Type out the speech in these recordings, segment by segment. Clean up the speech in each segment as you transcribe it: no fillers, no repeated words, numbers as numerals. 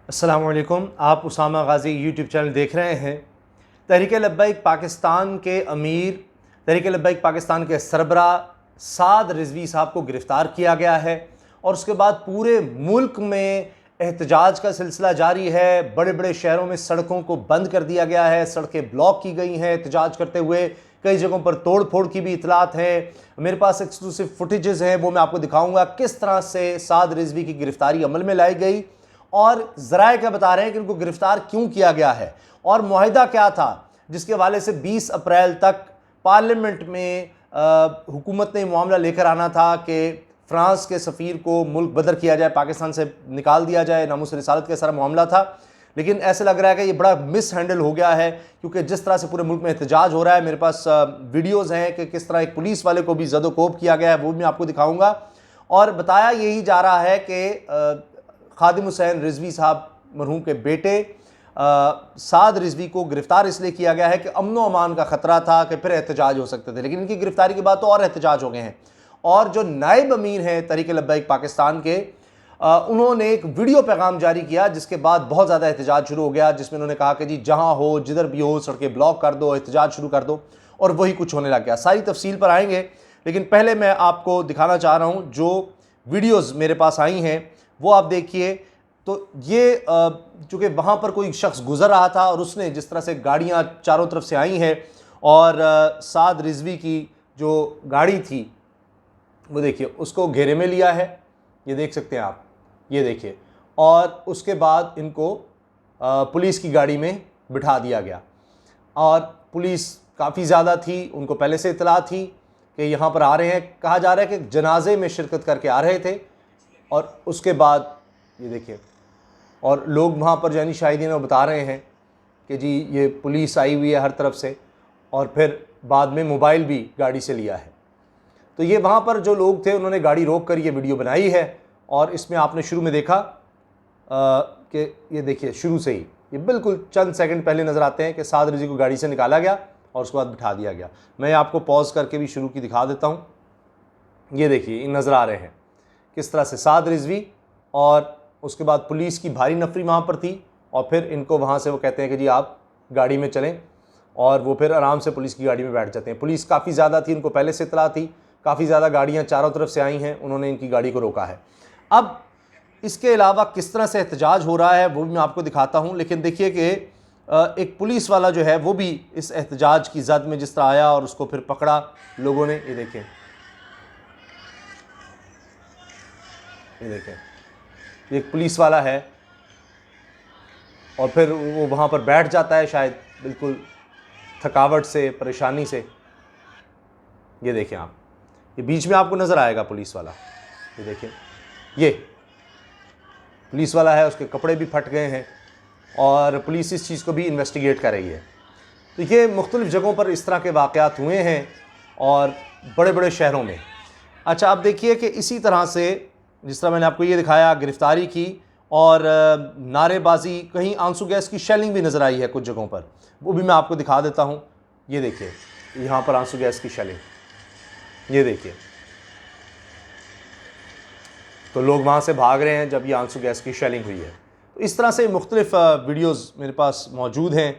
अस्सलाम वालेकुम। आप उसामा गाज़ी यूट्यूब चैनल देख रहे हैं। तहरीक लब्बैक पाकिस्तान के अमीर, तहरीक लब्बैक पाकिस्तान के सरबरा साद रिजवी साहब को गिरफ़्तार किया गया है और उसके बाद पूरे मुल्क में एहतजाज का सिलसिला जारी है। बड़े बड़े शहरों में सड़कों को बंद कर दिया गया है, सड़कें ब्लॉक की गई हैं एहतजाज करते हुए। कई जगहों पर तोड़ फोड़ की भी इतलात हैं। मेरे पास एक्सक्लूसिव फुटेजेस हैं, वो मैं आपको दिखाऊंगा किस तरह से साद रिजवी की गिरफ्तारी अमल में लाई गई और ज़राए क्या बता रहे हैं कि उनको गिरफ्तार क्यों किया गया है और मुआहिदा क्या था जिसके हवाले से 20 अप्रैल तक पार्लियामेंट में हुकूमत ने मामला लेकर आना था कि फ्रांस के सफ़ीर को मुल्क बदर किया जाए, पाकिस्तान से निकाल दिया जाए। नामूस रिसालत का सारा मामला था, लेकिन ऐसे लग रहा है कि ये बड़ा मिस हैंडल हो गया है क्योंकि जिस तरह से पूरे मुल्क में एहतजाज हो रहा है। मेरे पास वीडियोज़ हैं कि किस तरह एक पुलिस वाले को भी ज़दोकोब किया गया है, वो भी मैं आपको दिखाऊँगा। और बताया यही जा रहा है कि खादिम हुसैन रिजवी साहब मरहूम के बेटे साद रिजवी को गिरफ्तार इसलिए किया गया है कि अमन व अमान का ख़तरा था कि फिर एहतजाज हो सकते थे, लेकिन इनकी गिरफ्तारी के बाद तो और एहतजाज हो गए हैं। और जो नायब अमीर हैं तहरीक लब्बैक पाकिस्तान के, उन्होंने एक वीडियो पैगाम जारी किया जिसके बाद बहुत ज़्यादा एहतजाज शुरू हो गया, जिसमें उन्होंने कहा कि जी जहाँ हो, जिधर भी हो, सड़कें ब्लॉक कर दो, एहतजाज शुरू कर दो, और वही कुछ होने लग गया। सारी तफसील पर आएंगे, लेकिन पहले मैं आपको दिखाना चाह रहा हूँ जो वीडियोज़ मेरे पास आई हैं वो आप देखिए। तो ये चूँकि वहाँ पर कोई शख्स गुजर रहा था और उसने जिस तरह से गाड़ियाँ चारों तरफ से आई हैं और साद रिजवी की जो गाड़ी थी वो देखिए उसको घेरे में लिया है, ये देख सकते हैं आप, ये देखिए। और उसके बाद इनको पुलिस की गाड़ी में बिठा दिया गया और पुलिस काफ़ी ज़्यादा थी, उनको पहले से इतला थी कि यहाँ पर आ रहे हैं। कहा जा रहा है कि जनाजे में शिरकत करके आ रहे थे और उसके बाद ये देखिए, और लोग वहाँ पर यानी शाहिदीन बता रहे हैं कि जी ये पुलिस आई हुई है हर तरफ से, और फिर बाद में मोबाइल भी गाड़ी से लिया है। तो ये वहाँ पर जो लोग थे उन्होंने गाड़ी रोक कर ये वीडियो बनाई है और इसमें आपने शुरू में देखा कि ये देखिए शुरू से ही ये बिल्कुल चंद सेकंड पहले नज़र आते हैं कि साद रिजवी को गाड़ी से निकाला गया और उसके बाद बिठा दिया गया। मैं आपको पॉज करके भी शुरू की दिखा देता हूँ। ये देखिए इन नज़र आ रहे हैं किस तरह से साद रिजवी और उसके बाद पुलिस की भारी नफरी वहाँ पर थी, और फिर इनको वहाँ से वो कहते हैं कि जी आप गाड़ी में चलें, और वो फिर आराम से पुलिस की गाड़ी में बैठ जाते हैं। पुलिस काफ़ी ज़्यादा थी, उनको पहले से इतला थी, काफ़ी ज़्यादा गाड़ियाँ चारों तरफ से आई हैं, उन्होंने इनकी गाड़ी को रोका है। अब इसके अलावा किस तरह से एहतजाज हो रहा है वो भी मैं आपको दिखाता हूँ, लेकिन देखिए कि एक पुलिस वाला जो है वो भी इस एहतजाज की जद में जिस तरह आया और उसको फिर पकड़ा लोगों ने। ये देखें, ये देखें, एक पुलिस वाला है और फिर वो वहाँ पर बैठ जाता है शायद बिल्कुल थकावट से, परेशानी से। ये देखें आप, ये बीच में आपको नज़र आएगा पुलिस वाला, ये देखें, ये पुलिस वाला है, उसके कपड़े भी फट गए हैं और पुलिस इस चीज़ को भी इन्वेस्टिगेट कर रही है। तो ये मुख्तलिफ़ जगहों पर इस तरह के वाक़यात हुए हैं और बड़े बड़े शहरों में। अच्छा, आप देखिए कि इसी तरह से जिस तरह मैंने आपको ये दिखाया गिरफ़्तारी की और नारेबाजी, कहीं आंसू गैस की शेलिंग भी नज़र आई है कुछ जगहों पर, वो भी मैं आपको दिखा देता हूँ। ये देखिए यहाँ पर आंसू गैस की शेलिंग, ये देखिए, तो लोग वहाँ से भाग रहे हैं जब ये आंसू गैस की शेलिंग हुई है। तो इस तरह से मुख्तलिफ़ वीडियोज़ मेरे पास मौजूद हैं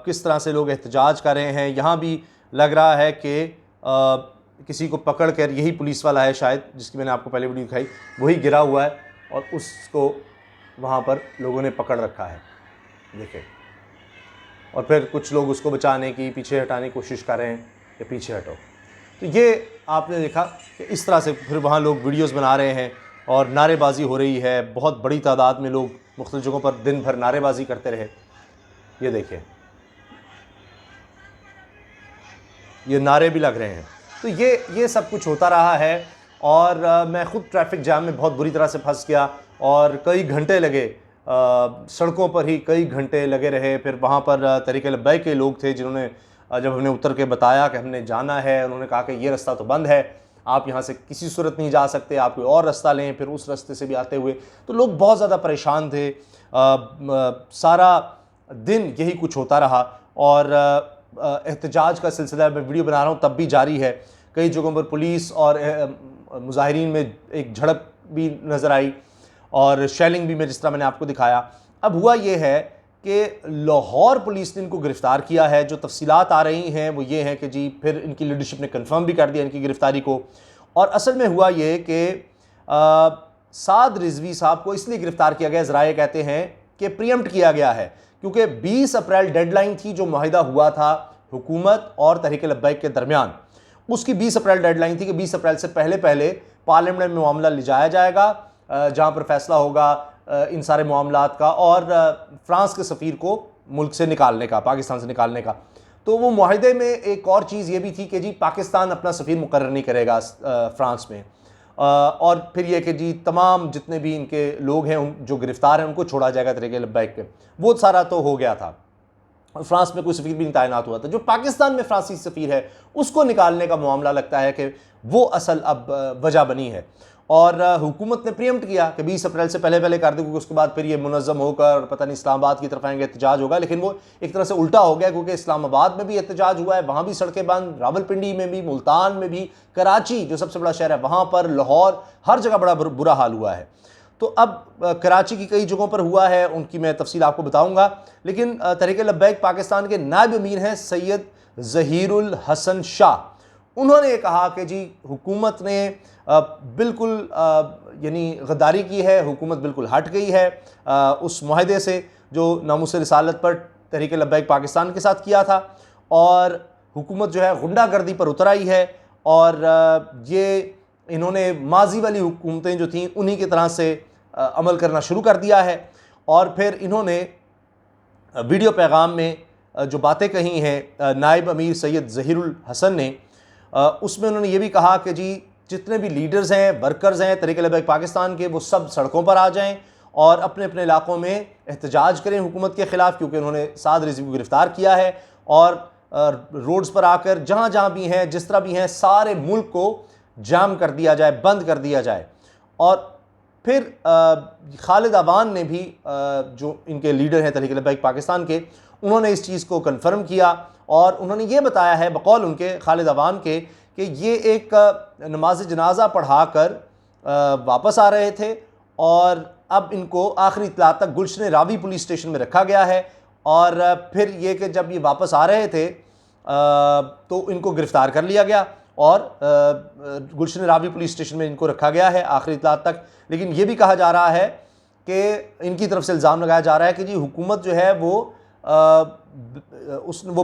किस तरह से लोग एहतजाज कर रहे हैं। यहाँ भी लग रहा है कि किसी को पकड़ कर, यही पुलिस वाला है शायद जिसकी मैंने आपको पहले वीडियो दिखाई, वही गिरा हुआ है और उसको वहाँ पर लोगों ने पकड़ रखा है, देखें। और फिर कुछ लोग उसको बचाने की, पीछे हटाने की कोशिश कर रहे हैं कि पीछे हटो। तो ये आपने देखा कि इस तरह से फिर वहाँ लोग वीडियोज़ बना रहे हैं और नारेबाजी हो रही है। बहुत बड़ी तादाद में लोग मुख्तलिफ़ जगहों पर दिन भर नारेबाजी करते रहे। ये देखिए, ये नारे भी लग रहे हैं। तो ये सब कुछ होता रहा है और मैं ख़ुद ट्रैफिक जाम में बहुत बुरी तरह से फंस गया और कई घंटे लगे, सड़कों पर ही कई घंटे लगे रहे। फिर वहाँ पर तहरीक लब्बैक के लोग थे जिन्होंने जब हमने उतर के बताया कि हमने जाना है, उन्होंने कहा कि ये रास्ता तो बंद है, आप यहाँ से किसी सूरत नहीं जा सकते, आप कोई और रास्ता लें। फिर उस रास्ते से भी आते हुए तो लोग बहुत ज़्यादा परेशान थे। सारा दिन यही कुछ होता रहा और एहतजाज का सिलसिला मैं वीडियो बना रहा हूँ तब भी जारी है। कई जगहों पर पुलिस और मुजाहिरीन में एक झड़प भी नज़र आई और शेलिंग भी में जिस तरह मैंने आपको दिखाया। अब हुआ ये है कि लाहौर पुलिस ने इनको गिरफ़्तार किया है। जो तफसीलात आ रही हैं वो ये हैं कि जी फिर इनकी लीडरशिप ने कंफर्म भी कर दिया इनकी गिरफ़्तारी को। और असल में हुआ ये कि साद रिजवी साहब को इसलिए गिरफ़्तार किया गया, ज़राए कहते हैं कि प्रीएम्प्ट किया गया है, क्योंकि 20 अप्रैल डेडलाइन थी जो मुआहिदा हुआ था हुकूमत और तहरीक लब्बैक के दरमियान। उसकी 20 अप्रैल डेडलाइन थी कि 20 अप्रैल से पहले पहले पार्लियामेंट में मामला ले जाया जाएगा, जहाँ पर फैसला होगा इन सारे मामलात का, और फ्रांस के सफ़ीर को मुल्क से निकालने का, पाकिस्तान से निकालने का। तो वो मुआहिदे में एक और चीज़ ये भी थी कि जी पाकिस्तान अपना सफ़ीर मुकर्रर नहीं करेगा फ्रांस में, और फिर ये कि जी तमाम जितने भी इनके लोग हैं जो गिरफ़्तार हैं उनको छोड़ा जाएगा तहरीक लब्बैक के। वो सारा तो हो गया था, फ्रांस में कोई सफ़ीर भी नहीं तैनात हुआ था। जो पाकिस्तान में फ्रांसीसी सफ़ीर है उसको निकालने का मामला लगता है कि वो असल अब वजह बनी है। और हुकूमत ने प्रीएम्प्ट किया कि 20 अप्रैल से पहले पहले कर दे, क्योंकि उसके बाद फिर ये मुनज़्ज़म होकर पता नहीं इस्लामाबाद की तरफ आएंगे, एहतजाज होगा। लेकिन वो एक तरह से उल्टा हो गया, क्योंकि इस्लामाबाद में भी एहतजाज हुआ है, वहाँ भी सड़कें बंद, रावलपिंडी में भी, मुल्तान में भी, कराची जो सबसे बड़ा शहर है वहाँ पर, लाहौर, हर जगह बड़ा बुरा हाल हुआ है। तो अब कराची की कई जगहों पर हुआ है, उनकी मैं तफसील आपको बताऊँगा। लेकिन तहरीक लब्बैक पाकिस्तान के नायब अमीर हैं सैयद ज़हीरुल हसन शाह। उन्होंने कहा कि जी हुकूमत ने बिल्कुल यानी गद्दारी की है, हुकूमत बिल्कुल हट गई है उस मुआहदे से जो नामूस रिसालत पर तहरीक लब्बैक पाकिस्तान के साथ किया था, और हुकूमत जो है गुंडागर्दी पर उतर आई है। और ये इन्होंने माजी वाली हुकूमतें जो थीं उन्हीं की तरह से अमल करना शुरू कर दिया है। और फिर इन्होंने वीडियो पैगाम में जो बातें कही हैं नायब अमीर सैयद ज़हीरुल हसन ने, उसमें उन्होंने ये भी कहा कि जी जितने भी लीडर्स हैं, वर्कर्स हैं तहरीक लब्बैक पाकिस्तान के, वो सब सड़कों पर आ जाएं और अपने अपने इलाकों में एहतजाज करें हुकूमत के ख़िलाफ़, क्योंकि उन्होंने साद रिजवी को गिरफ़्तार किया है। और रोड्स पर आकर जहाँ जहाँ भी हैं, जिस तरह भी हैं, सारे मुल्क को जाम कर दिया जाए, बंद कर दिया जाए। और फिर खालिद अवान ने भी जो इनके लीडर हैं तहरीक लब्बैक पाकिस्तान के, उन्होंने इस चीज़ को कन्फर्म किया। और उन्होंने ये बताया है बकौल उनके खालिद अवान के कि ये एक नमाज जनाजा पढ़ा कर वापस आ रहे थे, और अब इनको आखिरी इत्तला तक गुलशन रावी पुलिस स्टेशन में रखा गया है। और फिर ये कि जब ये वापस आ रहे थे तो इनको गिरफ़्तार कर लिया गया और गुलशन रावी पुलिस स्टेशन में इनको रखा गया है आखिरी इत्तला तक। लेकिन ये भी कहा जा रहा है कि इनकी तरफ से इल्ज़ाम लगाया जा रहा है कि जी हुकूमत जो है वो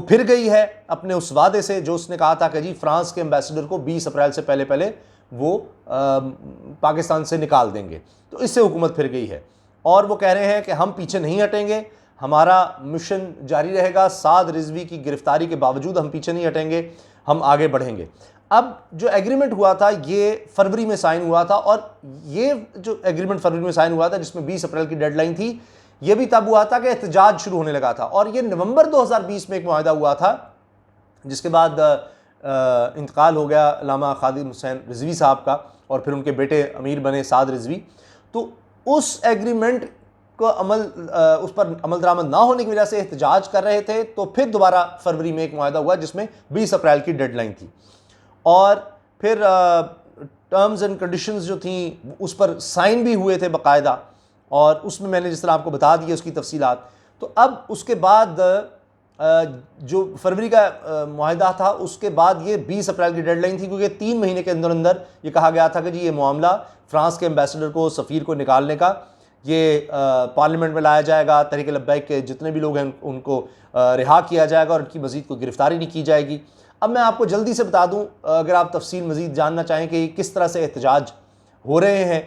फिर गई है अपने उस वादे से जो उसने कहा था कि जी फ्रांस के एम्बेसडर को 20 अप्रैल से पहले पहले वो पाकिस्तान से निकाल देंगे। तो इससे हुकूमत फिर गई है और वो कह रहे हैं कि हम पीछे नहीं हटेंगे, हमारा मिशन जारी रहेगा, साद रिजवी की गिरफ्तारी के बावजूद हम पीछे नहीं हटेंगे, हम आगे बढ़ेंगे। अब जो एग्रीमेंट हुआ था ये फरवरी में साइन हुआ था, और ये जो एग्रीमेंट फरवरी में साइन हुआ था जिसमें 20 अप्रैल की डेडलाइन थी, ये भी तब हुआ था कि एहतजाज शुरू होने लगा था। और ये नवंबर 2020 में एक मुआहदा हुआ था, जिसके बाद इंतकाल हो गया अल्लामा खादिम हुसैन रिजवी साहब का, और फिर उनके बेटे अमीर बने साद रिजवी। तो उस एग्रीमेंट को उस पर अमल दरामद ना होने की वजह से एहतजाज कर रहे थे। तो फिर दोबारा फरवरी में एक मुआहदा हुआ जिसमें 20 अप्रैल की डेडलाइन थी, और फिर टर्म्स एंड कंडीशंस जो थी उस पर साइन भी हुए थे बाकायदा, और उसमें मैंने जिस तरह आपको बता दी उसकी तफसीलात। तो अब उसके बाद जो फरवरी का मुआहदा था उसके बाद ये 20 अप्रैल की डेडलाइन थी, क्योंकि 3 महीने के अंदर अंदर ये कहा गया था कि जी ये मामला फ्रांस के एम्बेसडर को, सफ़ीर को निकालने का, ये पार्लियामेंट में लाया जाएगा, तहरीक लब्बैक के जितने भी लोग हैं उनको रिहा किया जाएगा और उनकी मज़ीद कोई गिरफ़्तारी नहीं की जाएगी। अब मैं आपको जल्दी से बता दूं, अगर आप तफसील मज़ीद जानना चाहें कि किस तरह से एहतजाज हो रहे हैं,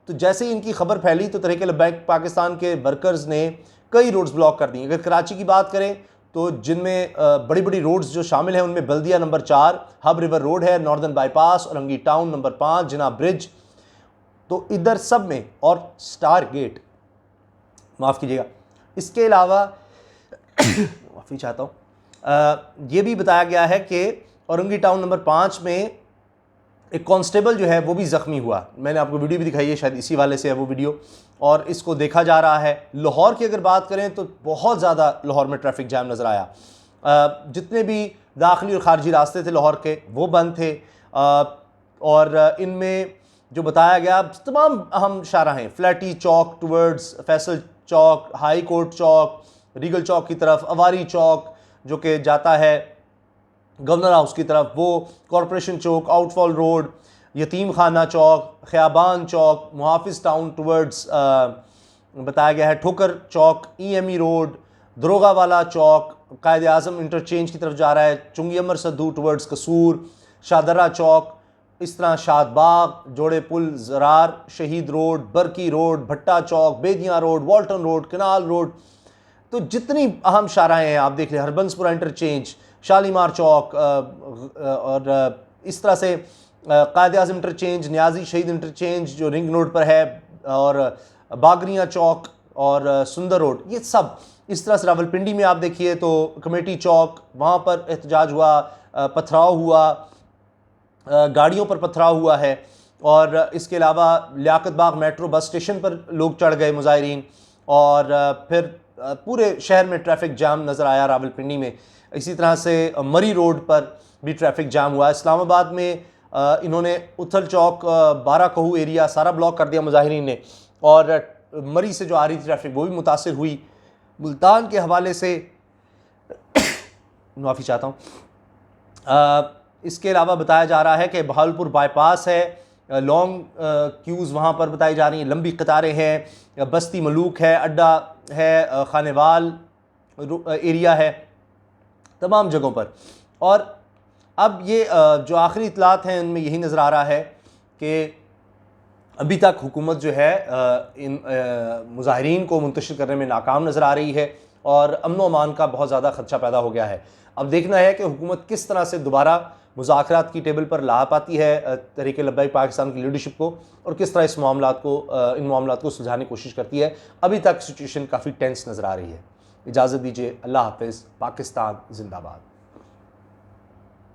तो जैसे ही इनकी खबर फैली तो तहरीक लब्बैक पाकिस्तान के वर्कर्स ने कई रोड्स ब्लॉक कर दी। अगर कराची की बात करें तो जिनमें बड़ी बड़ी रोड्स जो शामिल हैं उनमें बल्दिया नंबर 4, हब रिवर रोड है, northern bypass, Orangi town number 5, जिना ब्रिज, तो इधर सब में, और स्टार गेट, माफ़ कीजिएगा। इसके अलावा माफ़ी चाहता हूँ, ये भी बताया गया है कि औरंगी टाउन नंबर 5 में एक कांस्टेबल जो है वो भी ज़ख्मी हुआ। मैंने आपको वीडियो भी दिखाई है, शायद इसी वाले से है वो वीडियो, और इसको देखा जा रहा है। लाहौर की अगर बात करें तो बहुत ज़्यादा लाहौर में ट्रैफिक जैम नज़र आया। जितने भी दाखिली और ख़ारजी रास्ते थे लाहौर के वो बंद थे, और इनमें जो बताया गया, तमाम अहम शाहराहें, फ्लैटी चौक टुवर्ड्स फैसल चौक, हाई कोर्ट चौक, रीगल चौक की तरफ, अवारी चौक जो कि जाता है गवर्नर हाउस की तरफ, वो कॉरपोरेशन चौक, आउटफॉल रोड, यतीम खाना चौक, ख़याबान चौक, मुहाफिज टाउन टुवर्ड्स बताया गया है ठोकर चौक, EME रोड, दरोगा वाला चौक, कायद आज़म इंटरचेंज की तरफ जा रहा है, चुंगी अमर सद्दू टुवर्ड्स कसूर, शाहदरा चौक, इस तरह शादबाग, जोड़े पुल, ज़रार, शहीद रोड, बरकी रोड, भट्टा चौक, बेदियाँ रोड, वॉल्टन रोड, कनाल रोड। तो जितनी अहम शाहराहें हैं आप देख लें, हरबंसपुरा इंटरचेंज, शालीमार चौक, और इस तरह से कायद आज़म इंटरचेंज, न्याजी शहीद इंटरचेंज जो रिंग रोड पर है, और बागरिया चौक और सुंदर रोड, ये सब इस तरह से। रावलपिंडी में आप देखिए तो कमेटी चौक, वहाँ पर एहतजाज हुआ, पथराव हुआ, गाड़ियों पर पथराव हुआ है, और इसके अलावा लियाकत बाग मेट्रो बस स्टेशन पर लोग चढ़ गए मुजाहिरीन, और फिर पूरे शहर में ट्रैफिक जाम नज़र आया रावलपिंडी में। इसी तरह से मरी रोड पर भी ट्रैफिक जाम हुआ। इस्लामाबाद में इन्होंने उथल चौक, 12 कहू एरिया सारा ब्लॉक कर दिया मुजाहिरीन ने, और मरी से जो आ रही थी ट्रैफिक वो भी मुतासिर हुई। मुल्तान के हवाले से माफ़ी चाहता हूँ। इसके अलावा बताया जा रहा है कि बहावलपुर बाईपास है, लॉन्ग क्यूज़ वहाँ पर बताई जा रही हैं, लंबी कतारें हैं, बस्ती मलूक है, अड्डा है, खानेवाल एरिया है, तमाम जगहों पर। और अब ये जो आखिरी इतलात हैं उनमें यही नज़र आ रहा है कि अभी तक हुकूमत जो है इन मुजाहिरीन को मुंतशिर करने में नाकाम नज़र आ रही है, और अमन व अमान का बहुत ज़्यादा खदशा पैदा हो गया है। अब देखना है कि हुकूमत किस तरह से दोबारा मुज़ाकरात की टेबल पर ला पाती है तहरीक लब्बैक पाकिस्तान की लीडरशिप को, और किस तरह इन मामलात को सुलझाने की कोशिश करती है। अभी तक सिचुएशन काफ़ी टेंस नज़र आ रही है। इजाज़त दीजिए, अल्लाह हाफ़िज़, पाकिस्तान जिंदाबाद।